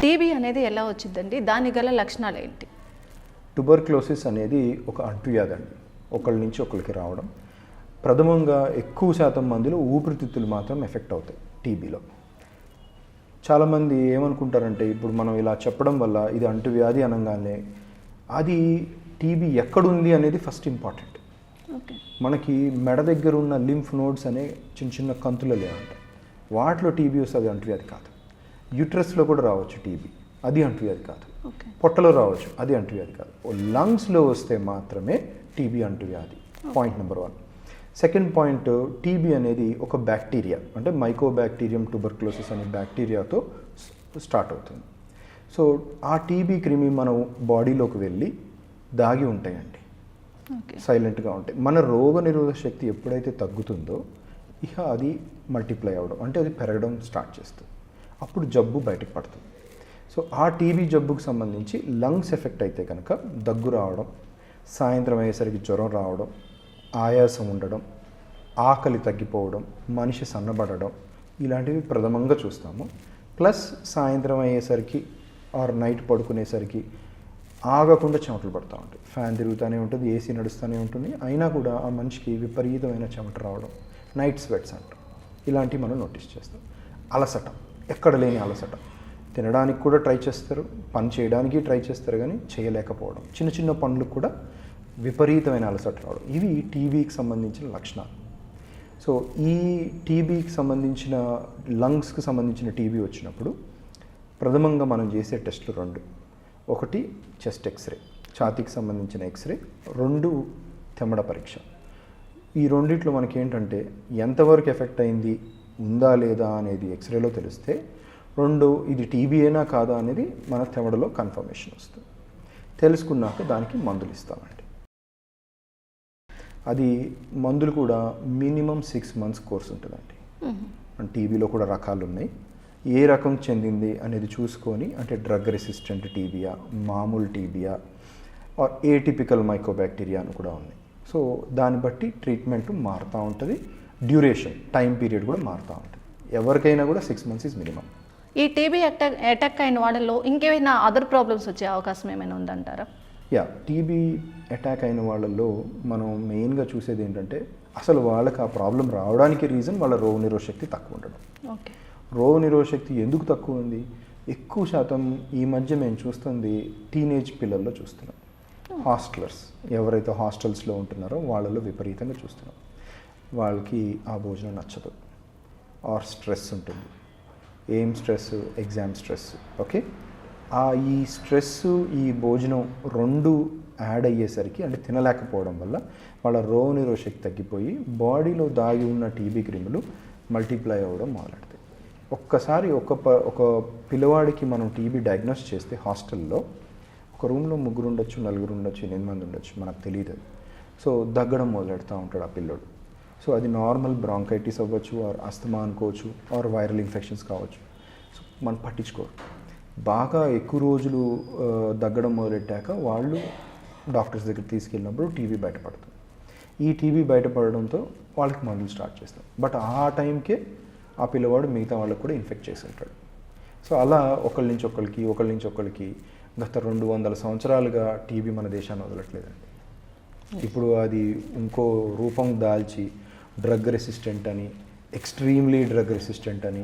TB అనేది ఎలా వచ్చిందండి? దాని గల లక్షణాలు ఏంటి? ట్యూబర్క్లోసిస్ అనేది ఒక అంటువ్యాధి అండి. ఒకళ్ళ నుంచి ఒకరికి రావడం. ప్రథమంగా ఎక్కువ శాతం మందిలో ఊపిరితిత్తులు మాత్రం ఎఫెక్ట్ అవుతాయి టీబీలో. చాలామంది ఏమనుకుంటారంటే, ఇప్పుడు మనం ఇలా చెప్పడం వల్ల ఇది అంటువ్యాధి అనగానే అది టీబీ ఎక్కడుంది అనేది ఫస్ట్ ఇంపార్టెంట్. మనకి మెడ దగ్గర ఉన్న లింఫ్ నోడ్స్ అనే చిన్న చిన్న కంతులలో ఉంటాయి. వాటిలో టీబీ వస్తే అది అంటువ్యాధి కాదు. యూట్రస్లో కూడా రావచ్చు టీబీ, అది అంటువ్యాధి కాదు. పొట్టలో రావచ్చు, అది అంటువ్యాధి కాదు. లంగ్స్లో వస్తే మాత్రమే టీబీ అంటువ్యాధి. Point number 1. Second point, TB అనేది ఒక బ్యాక్టీరియా, అంటే మైకోబ్యాక్టీరియం ట్యూబర్క్లోసిస్ అనే బ్యాక్టీరియాతో స్టార్ట్ అవుతుంది. సో ఆ టీబీ క్రిమి మన బాడీలోకి వెళ్ళి దాగి ఉంటాయండి, సైలెంట్గా ఉంటాయి. మన రోగ నిరోధక శక్తి ఎప్పుడైతే తగ్గుతుందో ఇక అది మల్టిప్లై అవ్వడం, అంటే అది పెరగడం స్టార్ట్ చేస్తుంది. అప్పుడు జబ్బు బయటకు పడుతుంది. సో ఆ టీబీ జబ్బుకు సంబంధించి లంగ్స్ ఎఫెక్ట్ అయితే కనుక దగ్గు రావడం, సాయంత్రం అయ్యేసరికి జ్వరం రావడం, ఆయాసం ఉండడం, ఆకలి తగ్గిపోవడం, మనిషి సన్నబడడం, ఇలాంటివి ప్రథమంగా చూస్తాము. ప్లస్ సాయంత్రం అయ్యేసరికి ఆర్ నైట్ పడుకునేసరికి ఆగకుండా చెమటలు పడుతూ ఉంటాయి. ఫ్యాన్ తిరుగుతూనే ఉంటుంది, ఏసీ నడుస్తూనే ఉంటుంది, అయినా కూడా ఆ మనిషికి విపరీతమైన చెమట రావడం, నైట్ స్వెట్స్ అంటాం. ఇలాంటివి మనం నోటీస్ చేస్తాం. అలసట, ఎక్కడ లేని అలసట. తినడానికి కూడా ట్రై చేస్తారు, పని చేయడానికి ట్రై చేస్తారు, కానీ చేయలేకపోవడం, చిన్న చిన్న పనులకు కూడా విపరీతమైన అలసట రావడం, ఇవి టీబీకి సంబంధించిన లక్షణాలు. సో ఈ టీబీకి సంబంధించిన లంగ్స్కి సంబంధించిన టీబీ వచ్చినప్పుడు ప్రథమంగా మనం చేసే టెస్టులు 2. ఒకటి చెస్ట్ ఎక్స్రే, ఛాతీకి సంబంధించిన ఎక్స్రే. 2 తెమ్మడ పరీక్ష. ఈ రెండిట్లో మనకి ఏంటంటే ఎంతవరకు ఎఫెక్ట్ అయింది, ఉందా లేదా అనేది ఎక్స్రేలో తెలిస్తే, 2 ఇది టీబీ అయినా కాదా అనేది మన తెమ్మడలో కన్ఫర్మేషన్ వస్తుంది. తెలుసుకున్నాక దానికి మందులు ఇస్తామండి. అది మందులు కూడా మినిమం 6 మంత్స్ కోర్స్ ఉంటుందండి. టీబీలో కూడా రకాలు ఉన్నాయి. ఏ రకం చెందింది అనేది చూసుకొని, అంటే డ్రగ్ రెసిస్టెంట్ టీబీయా, మామూలు టీబీయా, ఆర్ ఏటిపికల్ మైకోబ్యాక్టీరియా అని కూడా ఉన్నాయి. సో దాన్ని బట్టి ట్రీట్మెంట్ మారుతూ ఉంటుంది, డ్యూరేషన్, టైం పీరియడ్ కూడా మారుతూ ఉంటుంది. ఎవరికైనా కూడా 6 మంత్స్ ఈజ్ మినిమం. ఈ టీబీ అటాక్ అయిన వాళ్ళలో ఇంకేమైనా అదర్ ప్రాబ్లమ్స్ వచ్చే అవకాశం ఏమైనా ఉందంటారా? టీబీ అటాక్ అయిన వాళ్ళల్లో మనం మెయిన్గా చూసేది ఏంటంటే, అసలు వాళ్ళకి ఆ ప్రాబ్లం రావడానికి రీజన్ వాళ్ళ రోగ నిరోధక శక్తి తక్కువ ఉండడం. రోగ నిరోధక శక్తి ఎందుకు తక్కువ ఉంది? ఎక్కువ శాతం ఈ మధ్య మేము చూస్తుంది టీనేజ్ పిల్లల్లో చూస్తున్నాం. హాస్టలర్స్ ఎవరైతే హాస్టల్స్లో ఉంటున్నారో వాళ్ళలో విపరీతంగా చూస్తున్నాం. వాళ్ళకి ఆ భోజనం నచ్చదు, ఆర్ స్ట్రెస్ ఉంటుంది. ఏం స్ట్రెస్? Exam stress. ఓకే, ఈ స్ట్రెస్, ఈ భోజనం 2 యాడ్ అయ్యేసరికి, అంటే తినలేకపోవడం వల్ల వాళ్ళ రోగ నిరోధక శక్తి తగ్గిపోయి బాడీలో దాగి ఉన్న టీబీ క్రిములు మల్టిప్లై అవ్వడం మొదలెడతాయి. ఒక్కసారి ఒక పిల్లవాడికి మనం టీబీ డయాగ్నోస్ చేస్తే హాస్టల్లో ఒక రూమ్లో 3 ఉండొచ్చు, 4 ఉండొచ్చు, 8 మంది ఉండొచ్చు, మనకు తెలియదు. సో దగ్గడం మొదలెడుతూ ఉంటాడు ఆ పిల్లోడు. సో అది నార్మల్ బ్రాంకైటిస్ అవ్వచ్చు, ఆర్ అస్తమా అనుకోవచ్చు, ఆర్ వైరల్ ఇన్ఫెక్షన్స్ కావచ్చు. సో మనం పట్టించుకోరు. బాగా ఎక్కువ రోజులు దగ్గడం మొదలెట్టాక వాళ్ళు డాక్టర్స్ దగ్గర తీసుకెళ్ళినప్పుడు టీబీ బయటపడుతుంది. ఈ టీబీ బయటపడడంతో వాళ్ళకి మందులు స్టార్ట్ చేస్తాం. బట్ ఆ టైంకే ఆ పిల్లవాడు మిగతా వాళ్ళకి కూడా ఇన్ఫెక్ట్ చేసి ఉంటాడు. సో అలా ఒకళ్ళ నుంచి ఒకళ్ళకి గత 200 సంవత్సరాలుగా టీబీ మన దేశాన్ని వదలట్లేదండి. ఇప్పుడు అది ఇంకో రూపం దాల్చి డ్రగ్ రెసిస్టెంట్ అని, ఎక్స్ట్రీమ్లీ డ్రగ్ రెసిస్టెంట్ అని,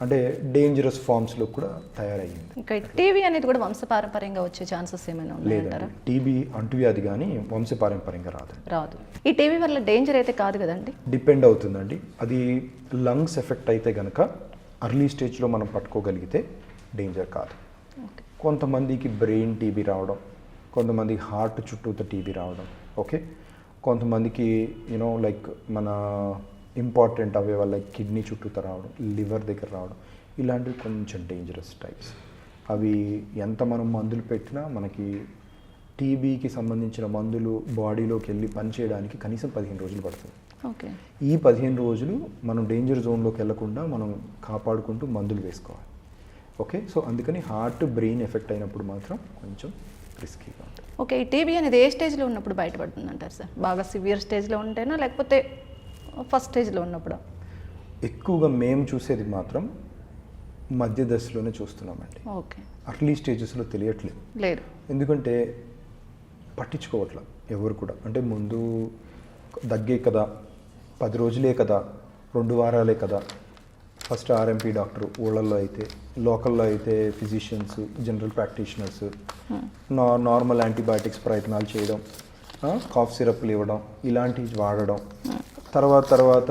అంటే డేంజరస్ ఫార్మ్స్లో కూడా తయారయ్యింది. ఇంకా టీబీ అనేది కూడా వంశపారంపర్యంగా వచ్చే ఛాన్సెస్ ఏమైనా ఉన్నాయంటారా? టీబీ అంటువ్యాధి కానీ వంశపారంపర్యంగా రాదు. ఈ టీబీ వల్ల డేంజర్ అయితే కాదు కదండి? డిపెండ్ అవుతుందండి. అది లంగ్స్ ఎఫెక్ట్ అయితే కనుక అర్లీ స్టేజ్లో మనం పట్టుకోగలిగితే డేంజర్ కాదు. కొంతమందికి బ్రెయిన్ టీబీ రావడం, కొంతమందికి హార్ట్ చుట్టూతో టీబీ రావడం, ఓకే, కొంతమందికి లైక్ మన ఇంపార్టెంట్ అవయవాలు లైక్ కిడ్నీ చుట్టూతో రావడం, లివర్ దగ్గర రావడం, ఇలాంటివి కొంచెం డేంజరస్ టైప్స్. అవి ఎంత మనం మందులు పెట్టినా మనకి టీబీకి సంబంధించిన మందులు బాడీలోకి వెళ్ళి పనిచేయడానికి కనీసం 15 రోజులు పడుతుంది. ఓకే, ఈ 15 రోజులు మనం డేంజర్ జోన్లోకి వెళ్లకుండా మనం కాపాడుకుంటూ మందులు వేసుకోవాలి. ఓకే, సో అందుకని హార్ట్ బ్రెయిన్ ఎఫెక్ట్ అయినప్పుడు మాత్రం కొంచెం రిస్కీగా ఉంటుంది. ఓకే, ఈ టీబీ అనేది ఏ స్టేజ్లో ఉన్నప్పుడు బయటపడుతుంది అంటారు సార్? బాగా సివియర్ స్టేజ్లో ఉంటేనా, లేకపోతే ఫస్ట్ స్టేజ్లో ఉన్నప్పుడు? ఎక్కువగా మేము చూసేది మాత్రం మధ్య దశలోనే చూస్తున్నామండి. ఓకే. అర్లీ స్టేజెస్లో తెలియట్లేదు. లేదు. ఎందుకంటే పట్టించుకోవట్ల ఎవరు కూడా. అంటే ముందు దగ్గే కదా, 10 రోజులే కదా, 2 వారాలే కదా, ఫస్ట్ ఆర్ఎంపీ డాక్టర్, ఊళ్ళల్లో అయితే, లోకల్లో అయితే physicians, general practitioners normal antibiotics ప్రయత్నాలు చేయడం, కాఫ్ సిరప్లు ఇవ్వడం, ఇలాంటివి వాడడం, తర్వాత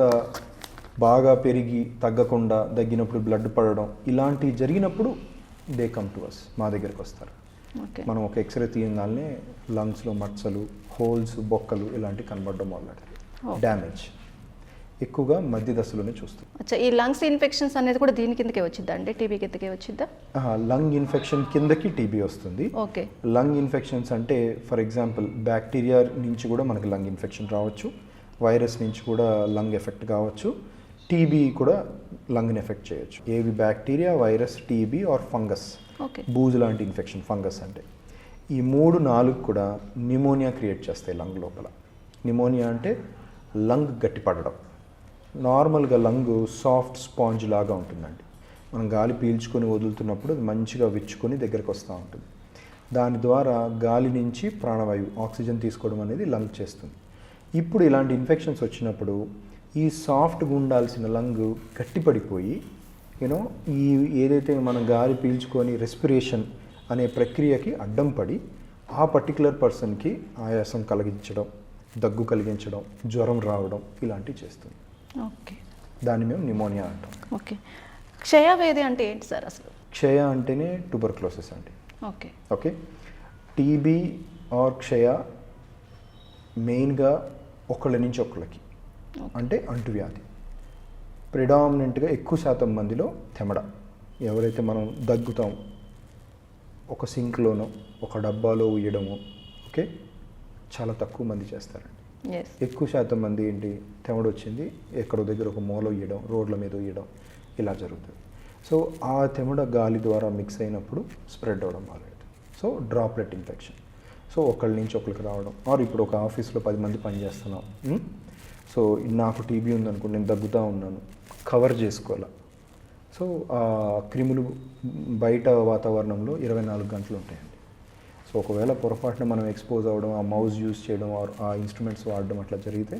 బాగా పెరిగి తగ్గకుండా తగ్గినప్పుడు బ్లడ్ పడడం, ఇలాంటివి జరిగినప్పుడు దే కమ్ టు అస్, మా దగ్గరికి వస్తారు. మనం ఒక ఎక్స్రే తీయగానే లంగ్స్లో మచ్చలు, హోల్స్, బొక్కలు ఇలాంటివి కనబడడం మొదలెడతాయి. డ్యామేజ్ ఎక్కువగా మధ్య దశలోనే చూస్తాం. అచ్చా, ఈ లంగ్స్ ఇన్ఫెక్షన్స్ అనేది కూడా దీని కిందకే వచ్చిద్దా అండి? టీబీ కిందకే వచ్చిద్దా? లంగ్ ఇన్ఫెక్షన్ కిందకి టీబీ వస్తుంది. ఓకే. లంగ్ ఇన్ఫెక్షన్స్ అంటే ఫర్ ఎగ్జాంపుల్ బ్యాక్టీరియా నుంచి కూడా మనకి లంగ్ ఇన్ఫెక్షన్ రావచ్చు, వైరస్ నుంచి కూడా లంగ్ ఎఫెక్ట్ కావచ్చు, టీబీ కూడా లంగ్ని ఎఫెక్ట్ చేయొచ్చు. ఏవి bacteria, virus, TB or fungus, బూజు లాంటి ఇన్ఫెక్షన్ ఫంగస్ అంటే. ఈ 3-4 కూడా న్యూమోనియా క్రియేట్ చేస్తాయి లంగ్ లోపల. న్యూమోనియా అంటే లంగ్ గట్టిపడడం. నార్మల్గా లంగ్ సాఫ్ట్ స్పాంజ్ లాగా ఉంటుందండి. మనం గాలి పీల్చుకొని వదులుతున్నప్పుడు అది మంచిగా విచ్చుకొని దగ్గరకు వస్తూ ఉంటుంది. దాని ద్వారా గాలి నుంచి ప్రాణవాయువు, ఆక్సిజన్ తీసుకోవడం అనేది లంగ్ చేస్తుంది. ఇప్పుడు ఇలాంటి ఇన్ఫెక్షన్స్ వచ్చినప్పుడు ఈ సాఫ్ట్గా ఉండాల్సిన లంగ్ గట్టిపడిపోయి యూనో ఈ ఏదైతే మనం గాలి పీల్చుకొని రెస్పిరేషన్ అనే ప్రక్రియకి అడ్డం పడి ఆ పర్టికులర్ పర్సన్కి ఆయాసం కలిగించడం, దగ్గు కలిగించడం, జ్వరం రావడం ఇలాంటివి చేస్తుంది. ఓకే. దాన్ని మేము న్యూమోనియా అంటాం. ఓకే. క్షయవ్యాధి అంటే ఏంటి సార్ అసలు? క్షయ అంటేనే ట్యూబర్క్లోసిస్ అండి. ఓకే. ఓకే. టీబీ ఆర్ క్షయ మెయిన్గా ఒకళ్ళ నుంచి ఒకళ్ళకి, అంటే అంటువ్యాధి. ప్రిడామినెంట్గా ఎక్కువ శాతం మందిలో తెమడ. ఎవరైతే మనం దగ్గుతాం, ఒక సింక్లోనో ఒక డబ్బాలో ఉయ్యడము, ఓకే, చాలా తక్కువ మంది చేస్తారండి. ఎక్కువ శాతం మంది ఏంటి, తెమడ వచ్చింది ఎక్కడో దగ్గర ఒక మూల ఉయ్యడం, రోడ్ల మీద ఉయ్యడం, ఇలా జరుగుతుంది. సో ఆ తెమడ గాలి ద్వారా మిక్స్ అయినప్పుడు స్ప్రెడ్ అవ్వడం మొదలవుతుంది. So droplet infection. సో ఒకళ్ళ నుంచి ఒకరికి రావడం. ఆర్ ఇప్పుడు ఒక ఆఫీస్లో 10 మంది పనిచేస్తున్నాం, సో నాకు టీబీ ఉందనుకో, నేను దగ్గుతూ ఉన్నాను, కవర్ చేసుకోవాలి. సో ఆ క్రిములు బయట వాతావరణంలో 24 గంటలు ఉంటాయండి. సో ఒకవేళ పొరపాటున మనం ఎక్స్పోజ్ అవ్వడం, ఆ మౌస్ యూజ్ చేయడం, ఆ ఇన్స్ట్రుమెంట్స్ వాడడం అట్లా జరిగితే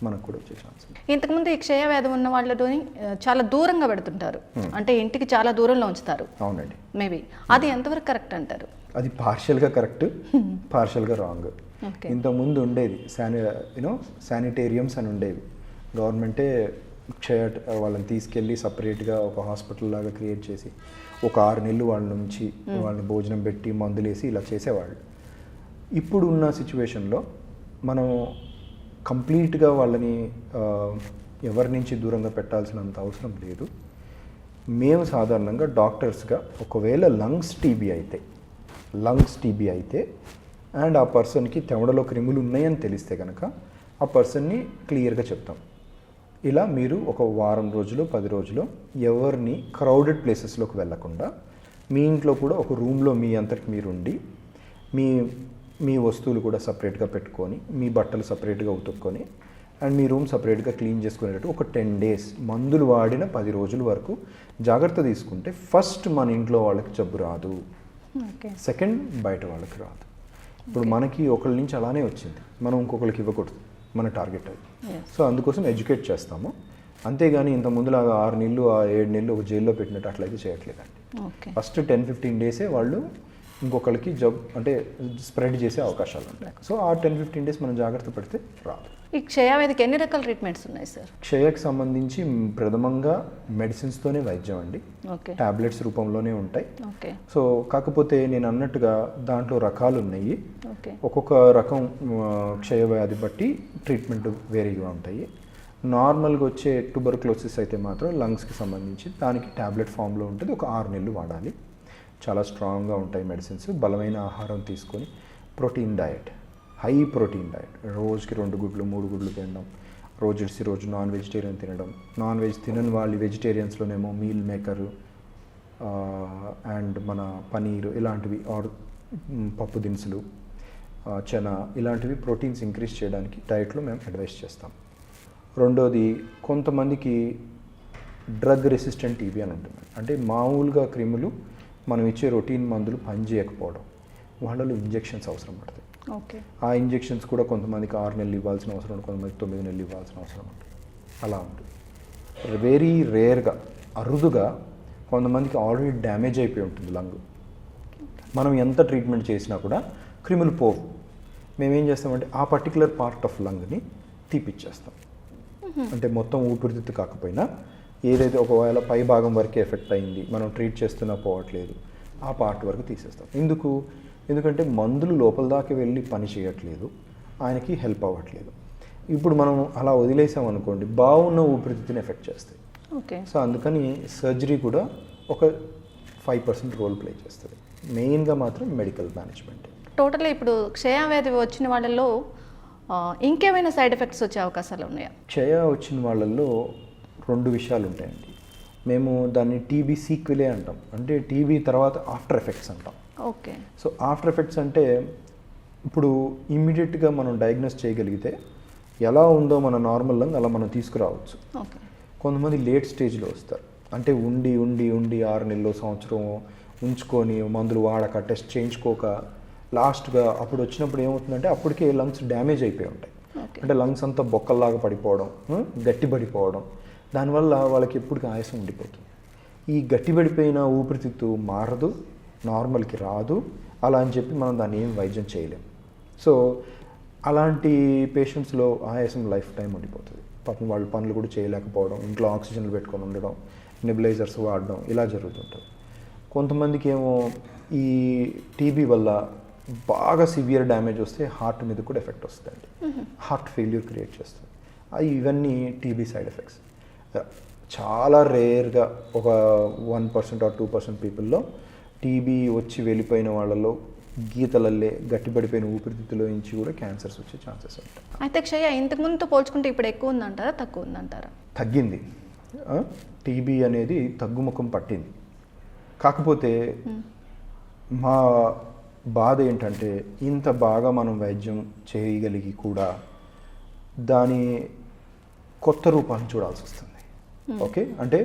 మనకు కూడా వచ్చే ఛాన్స్. ఇంతకుముందు ఈ క్షయవ్యాధి ఉన్న వాళ్ళని చాలా దూరంగా పెడుతుంటారు, అంటే ఇంటికి చాలా దూరంలో ఉంచుతారు. అవునండి. మేబీ అది ఎంతవరకు కరెక్ట్ అంటారు? అది పార్షియల్గా కరెక్ట్, పార్షియల్గా రాంగ్. ఇంతకుముందు ఉండేది శానిటేరియంస్ అని ఉండేవి. గవర్నమెంటే వాళ్ళని తీసుకెళ్ళి సపరేట్గా ఒక హాస్పిటల్ లాగా క్రియేట్ చేసి ఒక 6 నెలలు వాళ్ళ నుంచి వాళ్ళని భోజనం పెట్టి మందులేసి ఇలా చేసేవాళ్ళు. ఇప్పుడు ఉన్న సిచ్యువేషన్లో మనం కంప్లీట్గా వాళ్ళని ఎవరి నుంచి దూరంగా పెట్టాల్సినంత అవసరం లేదు. మేము సాధారణంగా డాక్టర్స్గా ఒకవేళ లంగ్స్ టీబీ అయితే అండ్ ఆ పర్సన్కి తెమడలో క్రిములు ఉన్నాయని తెలిస్తే కనుక ఆ పర్సన్ని క్లియర్గా చెప్తాం, ఇలా మీరు ఒక వారం రోజులు 10 రోజులు ఎవరిని క్రౌడెడ్ ప్లేసెస్లోకి వెళ్ళకుండా మీ ఇంట్లో కూడా ఒక రూమ్లో మీ అంతటికి మీరు ఉండి మీ వస్తువులు కూడా సపరేట్గా పెట్టుకొని, మీ బట్టలు సపరేట్గా ఉతుక్కొని అండ్ మీ రూమ్ సపరేట్గా క్లీన్ చేసుకునేటట్టు ఒక 10 days మందులు వాడిన 10 రోజుల వరకు జాగ్రత్త తీసుకుంటే ఫస్ట్ మన ఇంట్లో వాళ్ళకి జబ్బు రాదు, సెకండ్ బయట వాళ్ళకి రాదు. ఇప్పుడు మనకి ఒకళ్ళ నుంచి అలానే వచ్చింది, మనం ఇంకొకరికి ఇవ్వకూడదు, మన టార్గెట్ అది. సో అందుకోసం ఎడ్యుకేట్ చేస్తాము, అంతేగాని ఇంత ముందులాగా 6 నెలలు 7 నెలలు ఒక జైల్లో పెట్టినట్టు అట్లయితే చేయట్లేదండి. ఫస్ట్ 10-15 days వాళ్ళు ఇంకొకరికి అంటే స్ప్రెడ్ చేసే అవకాశాలు ఉంటాయి. సో ఆ 10-15 days మనం జాగ్రత్త పడితే రాదు. ఈ క్షయవ్యాధికి ఎన్ని రకాల ట్రీట్మెంట్స్ ఉన్నాయి సార్? క్షయకు సంబంధించి ప్రథమంగా మెడిసిన్స్తోనే వైద్యం అండి, టాబ్లెట్స్ రూపంలోనే ఉంటాయి. సో కాకపోతే నేను అన్నట్టుగా దాంట్లో రకాలు ఉన్నాయి. ఒక్కొక్క రకం క్షయవ్యాధి బట్టి ట్రీట్మెంట్ వేరేగా ఉంటాయి. నార్మల్గా వచ్చే ట్యూబర్క్లోసిస్ అయితే మాత్రం లంగ్స్కి సంబంధించి దానికి టాబ్లెట్ ఫామ్లో ఉంటుంది, ఒక 6 నెలలు వాడాలి. చాలా స్ట్రాంగ్గా ఉంటాయి మెడిసిన్స్. బలమైన ఆహారం తీసుకొని protein diet, high protein diet, రోజుకి 2 గుడ్లు 3 గుడ్లు తినడం, రోజు నాన్ వెజిటేరియన్ తినడం. నాన్ వెజ్ తినని వాళ్ళు వెజిటేరియన్స్లోనేమో మీల్ మేకరు అండ్ మన పనీరు ఇలాంటివి, ఆర్ పప్పు దినుసులు, చెన ఇలాంటివి ప్రోటీన్స్ ఇంక్రీజ్ చేయడానికి డయట్లో మేము అడ్వైస్ చేస్తాం. రెండోది, కొంతమందికి డ్రగ్ రెసిస్టెంట్ టీబీ అని ఉంటుంది. అంటే మామూలుగా క్రిములు మనం ఇచ్చే రొటీన్ మందులు పనిచేయకపోవడం, వాళ్ళలో ఇంజెక్షన్స్ అవసరం పడుతుంది. ఓకే. ఆ ఇంజెక్షన్స్ కూడా కొంతమందికి 6 నెలలు ఇవ్వాల్సిన అవసరం ఉంటుంది, కొంతమందికి 9 నెలలు ఇవ్వాల్సిన అవసరం ఉంటుంది. అలా ఉంటుంది. వెరీ రేర్గా, అరుదుగా కొంతమందికి ఆల్రెడీ డ్యామేజ్ అయిపోయి ఉంటుంది లంగ్. మనం ఎంత ట్రీట్మెంట్ చేసినా కూడా క్రిములు పోవు. మేమేం చేస్తామంటే ఆ పర్టికులర్ పార్ట్ ఆఫ్ లంగ్ని తీపిచ్చేస్తాం. అంటే మొత్తం ఊపిరితిత్తు కాకపోయినా ఏదైతే ఒకవేళ పై భాగం వరకే ఎఫెక్ట్ అయింది, మనం ట్రీట్ చేస్తున్నా పోవట్లేదు, ఆ పార్ట్ వరకు తీసేస్తాం. ఎందుకంటే మందులు లోపల దాకా వెళ్ళి పని చేయట్లేదు, ఆయనకి హెల్ప్ అవ్వట్లేదు. ఇప్పుడు మనం అలా వదిలేసామనుకోండి, బాగున్న ఊపిరితిత్తుని ఎఫెక్ట్ చేస్తాయి. ఓకే. సో అందుకని సర్జరీ కూడా ఒక 5% రోల్ ప్లే చేస్తుంది. మెయిన్గా మాత్రం మెడికల్ మేనేజ్మెంట్. టోటల్గా ఇప్పుడు క్షయవ్యాధి వచ్చిన వాళ్ళలో ఇంకేమైనా సైడ్ ఎఫెక్ట్స్ వచ్చే అవకాశాలు ఉన్నాయా? క్షయ వచ్చిన వాళ్ళల్లో 2 విషయాలు ఉంటాయండి. మేము దాన్ని టీబీ సీక్వెలే అంటాం. అంటే టీబీ తర్వాత ఆఫ్టర్ ఎఫెక్ట్స్ అంటాం. ఓకే. సో ఆఫ్టర్ ఎఫెక్ట్స్ అంటే ఇప్పుడు ఇమ్మీడియట్గా మనం డయాగ్నోస్ చేయగలిగితే ఎలా ఉందో మన నార్మల్ లంగ్ అలా మనం తీసుకురావచ్చు. ఓకే. కొంతమంది లేట్ స్టేజ్లో వస్తారు. అంటే ఉండి 6 నెలలు, సంవత్సరం ఉంచుకొని మందులు వాడక టెస్ట్ చేయించుకోక లాస్ట్గా అప్పుడు వచ్చినప్పుడు ఏమవుతుందంటే అప్పటికే లంగ్స్ డ్యామేజ్ అయిపోయి ఉంటాయి. అంటే లంగ్స్ అంతా బొక్కల్లాగా పడిపోవడం, గట్టి పడిపోవడం, దానివల్ల వాళ్ళకి ఎప్పటికీ ఆయాసం ఉండిపోతుంది. ఈ గట్టి పడిపోయిన ఊపిరితిత్తు మారదు, నార్మల్కి రాదు, అలా అని చెప్పి మనం దాన్ని ఏం వైద్యం చేయలేం. సో అలాంటి పేషెంట్స్లో ఆయాసం లైఫ్ టైం ఉండిపోతుంది. పాపం వాళ్ళు పనులు కూడా చేయలేకపోవడం, ఇంట్లో ఆక్సిజన్లు పెట్టుకొని ఉండడం, నెబులైజర్స్ వాడడం, ఇలా జరుగుతుంటుంది. కొంతమందికి ఏమో ఈ టీబీ వల్ల బాగా సివియర్ డ్యామేజ్ వస్తే హార్ట్ మీద కూడా ఎఫెక్ట్ వస్తుంది. హార్ట్ ఫెయిల్యూర్ క్రియేట్ చేస్తుంది. ఇవన్నీ టీబీ సైడ్ ఎఫెక్ట్స్. చాలా రేర్గా ఒక 1% or 2% పీపుల్లో టీబీ వచ్చి వెళ్ళిపోయిన వాళ్ళలో గీతలల్లే గట్టిపడిపోయిన ఊపిరితిత్తులో నుంచి కూడా క్యాన్సర్స్ వచ్చే ఛాన్సెస్ ఉంటాయి. అయితే క్షయ ఇంతకుముందుతో పోల్చుకుంటే ఇప్పుడు ఎక్కువ ఉందంటారా, తక్కువ ఉందంటారా? తగ్గింది. టీబీ అనేది తగ్గుముఖం పట్టింది. కాకపోతే మా బాధ ఏంటంటే ఇంత బాగా మనం వైద్యం చేయగలిగి కూడా దాని కొత్త రూపాన్ని చూడాల్సి వస్తుంది. ఓకే. అంటే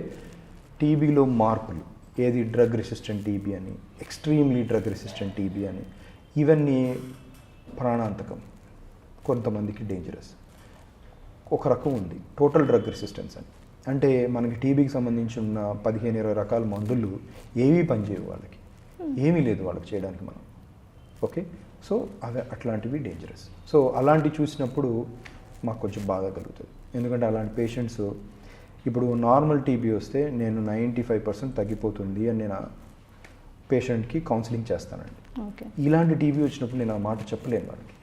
టీబీలో మార్పులు, ఏది డ్రగ్ రెసిస్టెంట్ టీబీ అని, ఎక్స్ట్రీమ్లీ డ్రగ్ రెసిస్టెంట్ టీబీ అని, ఇవన్నీ ప్రాణాంతకం, కొంతమందికి డేంజరస్. ఒక రకం ఉంది టోటల్ డ్రగ్ రెసిస్టెన్స్ అని. అంటే మనకి టీబీకి సంబంధించి ఉన్న 15-20 రకాల మందులు ఏవీ పనిచేయవు, వాళ్ళకి ఏమీ లేదు వాళ్ళకి చేయడానికి మనం. ఓకే. సో అవి అట్లాంటివి డేంజరస్. సో అలాంటివి చూసినప్పుడు మాకు కొంచెం బాధ కలుగుతుంది. ఎందుకంటే అలాంటి పేషెంట్స్ ఇప్పుడు నార్మల్ టీబీ వస్తే నేను 95% తగ్గిపోతుంది అని నేను పేషెంట్కి కౌన్సిలింగ్ చేస్తానండి. ఓకే. ఇలాంటి టీబీ వచ్చినప్పుడు నేను ఆ మాట చెప్పలేను వాళ్ళకి.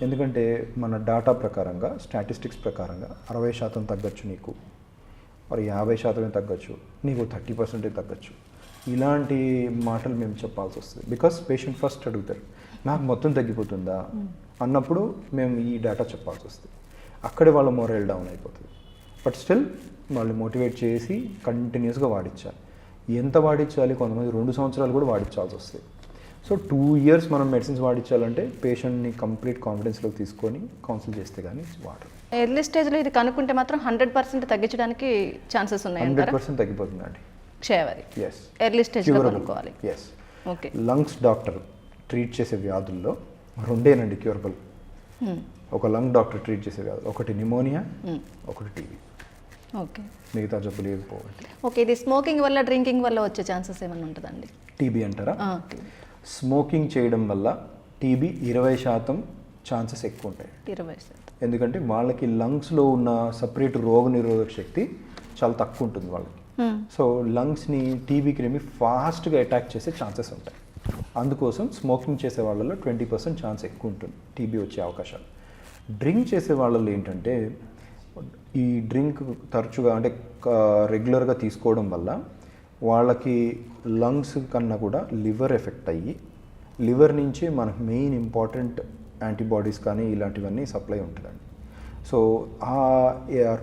ఎందుకంటే మన డాటా ప్రకారంగా, స్టాటిస్టిక్స్ ప్రకారంగా 60% తగ్గచ్చు నీకు, మరి 50% తగ్గచ్చు, నీకు 30% తగ్గచ్చు. ఇలాంటి మాటలు మేము చెప్పాల్సి వస్తుంది. బికాస్ పేషెంట్ ఫస్ట్ అడుగుతారు, నాకు మొత్తం తగ్గిపోతుందా అన్నప్పుడు మేము ఈ డేటా చెప్పాల్సి వస్తుంది. అక్కడే వాళ్ళ మోరల్ డౌన్ అయిపోతుంది. బట్ స్టిల్ వాళ్ళు మోటివేట్ చేసి కంటిన్యూస్గా వాడించాలి. ఎంత వాడించాలి? కొంతమంది 2 సంవత్సరాలు కూడా వాడించాల్సి వస్తుంది. సో 2 years మనం మెడిసిన్స్ వాడించాలంటే పేషెంట్ని కంప్లీట్ కాన్ఫిడెన్స్లోకి తీసుకొని కౌన్సిల్ చేస్తే కానీ వాడరు. ఎర్లీ స్టేజ్లో ఇది కనుక్కుంటే మాత్రం 100% తగ్గించడానికి ఛాన్సెస్ ఉన్నాయి. 100% తగ్గిపోతుందండి క్షయవ్యాధి. ఎస్. ఎర్లీ స్టేజ్లో కనుక్కోవాలి. Yes. Okay. Lungs doctor treat చేసే వ్యాధుల్లో 2 క్యూరబుల్. ఒక లంగ్ డాక్టర్ ట్రీట్ చేసే వ్యాధులు, ఒకటి న్యూమోనియా, ఒకటి టీబీ. ఓకే. మిగతా జబ్బులు ఏవి పోవండి. ఓకే. ఇది స్మోకింగ్ వల్ల, డ్రింకింగ్ వల్ల వచ్చే ఛాన్సెస్ ఏమైనా ఉంటుందండి? టీబీ అంటారా? స్మోకింగ్ చేయడం వల్ల టీబీ 20% ఛాన్సెస్ ఎక్కువ ఉంటాయి. 20%. ఎందుకంటే వాళ్ళకి లంగ్స్లో ఉన్న సపరేట్ రోగనిరోధక శక్తి చాలా తక్కువ ఉంటుంది వాళ్ళకి. సో లంగ్స్ని టీబీ క్రిమి ఫాస్ట్గా అటాక్ చేసే ఛాన్సెస్ ఉంటాయి. అందుకోసం స్మోకింగ్ చేసే వాళ్ళలో 20% ఛాన్స్ ఎక్కువ ఉంటుంది టీబీ వచ్చే అవకాశాలు. డ్రింక్ చేసే వాళ్ళలో ఏంటంటే ఈ డ్రింక్ తరచుగా అంటే రెగ్యులర్గా తీసుకోవడం వల్ల వాళ్ళకి లంగ్స్ కన్నా కూడా లివర్ ఎఫెక్ట్ అయ్యి, లివర్ నుంచి మనకు మెయిన్ ఇంపార్టెంట్ యాంటీబాడీస్ కానీ ఇలాంటివన్నీ సప్లై ఉంటుందండి. సో ఆ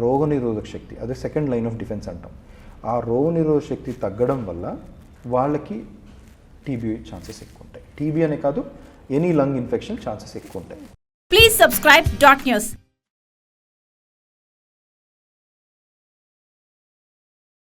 రోగనిరోధక శక్తి, అదే సెకండ్ లైన్ ఆఫ్ డిఫెన్స్ అంటాం, ఆ రోగనిరోధక శక్తి తగ్గడం వల్ల వాళ్ళకి టీబీ ఛాన్సెస్ ఎక్కువ ఉంటాయి. టీబీ అనే కాదు, ఎనీ లంగ్ ఇన్ఫెక్షన్ ఛాన్సెస్ ఎక్కువ ఉంటాయి. Please subscribe .news.